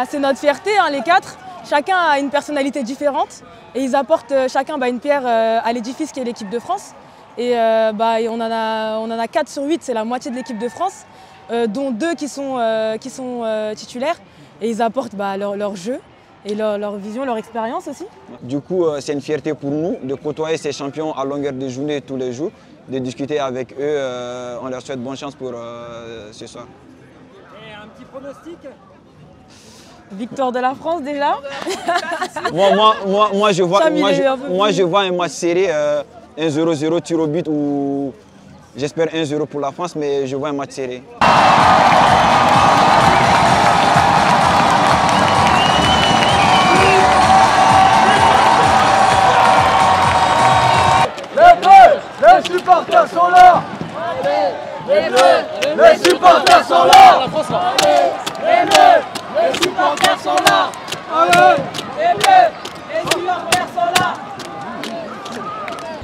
C'est notre fierté, hein, les quatre. Chacun a une personnalité différente et ils apportent chacun une pierre à l'édifice qui est l'équipe de France. Et on en a 4 sur 8, c'est la moitié de l'équipe de France, dont 2 qui sont titulaires. Et ils apportent leur jeu et leur vision, leur expérience aussi. Du coup, c'est une fierté pour nous de côtoyer ces champions à longueur de journée tous les jours, de discuter avec eux. On leur souhaite bonne chance pour ce soir. Et un petit pronostic? Victoire de la France déjà. moi, je vois un match serré, 1-0-0, tir au but ou j'espère 1-0 pour la France, mais je vois un match serré. Les supporters sont là! Les supporters sont là! Les supporters sont là! Allez! Les supporters sont là!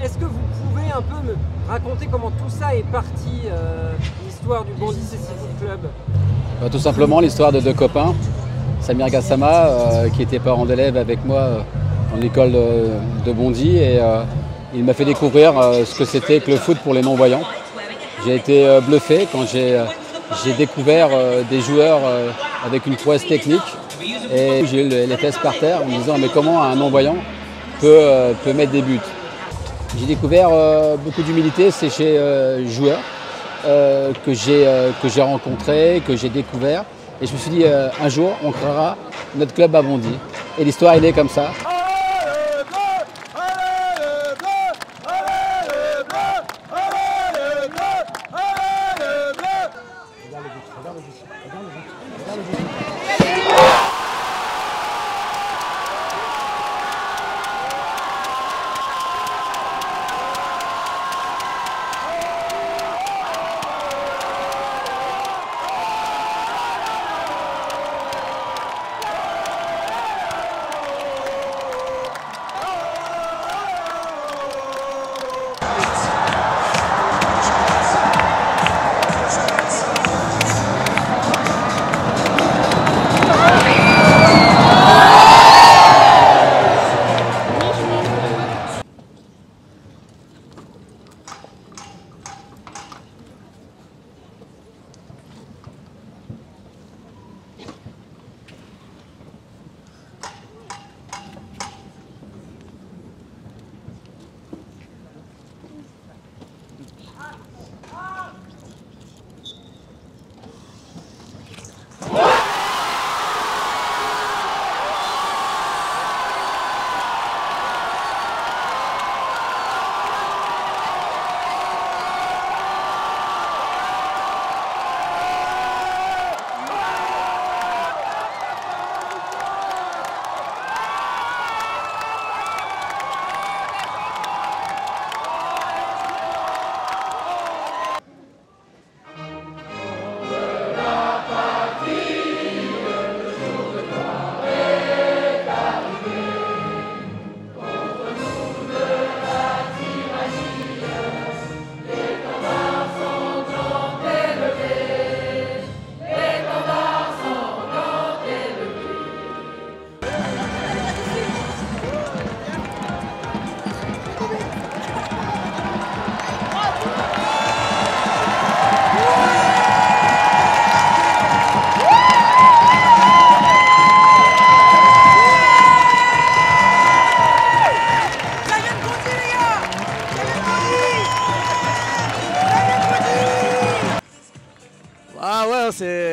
Est-ce que vous pouvez un peu me raconter comment tout ça est parti, l'histoire du Bondy CC Foot Club? Tout simplement l'histoire de 2 copains, Samir Gassama, qui était parent d'élève avec moi dans l'école de Bondy, et il m'a fait découvrir ce que c'était que le foot pour les non-voyants. J'ai été bluffé quand j'ai découvert des joueurs avec une prouesse technique, et j'ai eu les fesses par terre en me disant mais comment un non-voyant peut mettre des buts. J'ai découvert beaucoup d'humilité, c'est chez joueurs que j'ai rencontrés, que j'ai découvert, et je me suis dit un jour on créera notre club à Bondy. Et l'histoire elle est comme ça.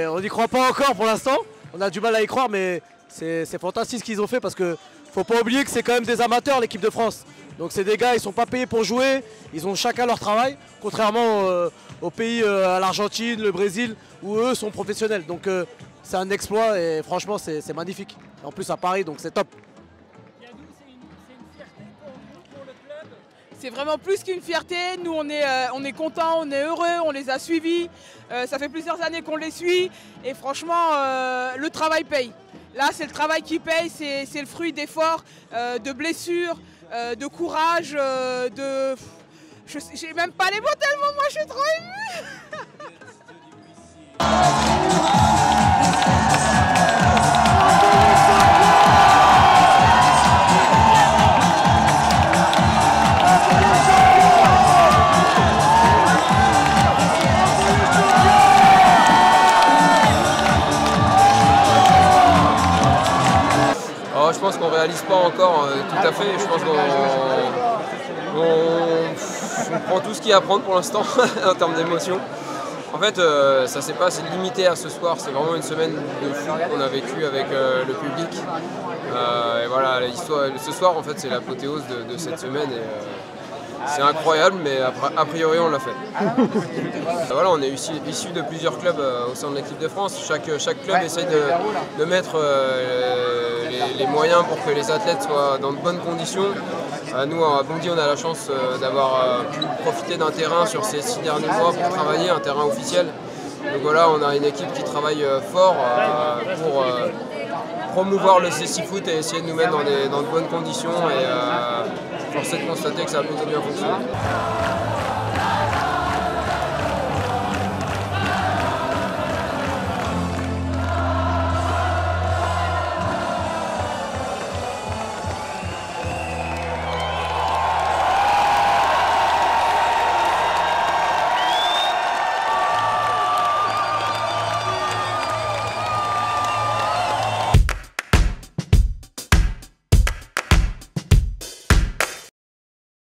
On n'y croit pas encore pour l'instant, on a du mal à y croire, mais c'est fantastique ce qu'ils ont fait parce que faut pas oublier que c'est quand même des amateurs l'équipe de France. Donc c'est des gars, ils sont pas payés pour jouer, ils ont chacun leur travail, contrairement aux pays à l'Argentine, le Brésil, où eux sont professionnels. Donc c'est un exploit et franchement c'est magnifique. En plus à Paris, donc c'est top. C'est vraiment plus qu'une fierté, nous on est contents, on est heureux, on les a suivis, ça fait plusieurs années qu'on les suit et franchement le travail paye. Là c'est le travail qui paye, c'est le fruit d'efforts, de blessures, de courage, j'ai même pas les mots tellement moi je suis trop émue. pense qu'on ne réalise pas encore tout à fait. Je pense qu'on prend tout ce qu'il y a à prendre pour l'instant en termes d'émotion. En fait, ça ne s'est pas limité à ce soir, c'est vraiment une semaine de fou qu'on a vécu avec le public. Et voilà, ce soir, en fait, c'est l'apothéose de cette semaine. C'est incroyable, mais a priori, on l'a fait. Voilà, on est issu de plusieurs clubs au sein de l'équipe de France. Chaque club essaye de mettre les moyens pour que les athlètes soient dans de bonnes conditions. Nous, à Bondy, on a la chance d'avoir pu profiter d'un terrain sur ces 6 derniers mois pour travailler, un terrain officiel. Donc voilà, on a une équipe qui travaille fort pour promouvoir le cécifoot et essayer de nous mettre dans de bonnes conditions. Et force est de constater que ça a plutôt bien fonctionné.